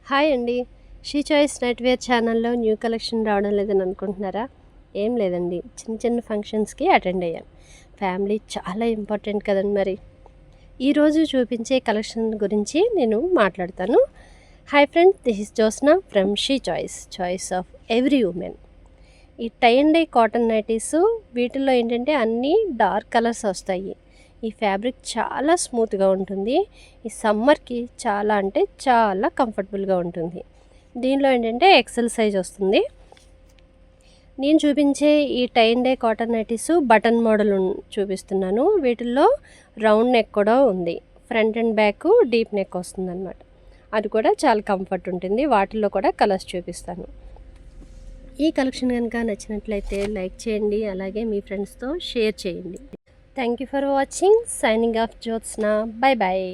Hi అండి. She choice నైట్‌వేర్ ఛానల్‌లో new collection రావడం లేదని అనుకుంటున్నారా? ఏం లేదండి. చిన్న చిన్న ఫంక్షన్స్‌కి అటెండ్ అయ్యాను. ఫ్యామిలీ చాలా ఇంపార్టెంట్ కదండి మరి. ఈరోజు చూపించే కలెక్షన్ గురించి నేను మాట్లాడతాను. Hi friends, this is Jyotsna from she choice of every women. ఈ tie and dye cotton nighties వీటిల్లో ఏంటంటే అన్నీ డార్క్ కలర్స్ వస్తాయి. ఈ ఫ్యాబ్రిక్ చాలా స్మూత్గా ఉంటుంది. ఈ సమ్మర్కి చాలా అంటే చాలా కంఫర్టబుల్గా ఉంటుంది. దీనిలో ఏంటంటే ఎక్సెల్ సైజ్ వస్తుంది. నేను చూపించే ఈ tie and dye cotton nighties button model చూపిస్తున్నాను. వీటిల్లో రౌండ్ నెక్ కూడా ఉంది. Front and back deep neck వస్తుంది అనమాట. అది కూడా చాలా కంఫర్ట్ ఉంటుంది. వాటిల్లో కూడా కలర్స్ చూపిస్తాను. ఈ కలెక్షన్ కనుక నచ్చినట్లయితే లైక్ చేయండి, అలాగే మీ ఫ్రెండ్స్తో షేర్ చేయండి. Thank you for watching. Signing off Jyotsna. Bye bye.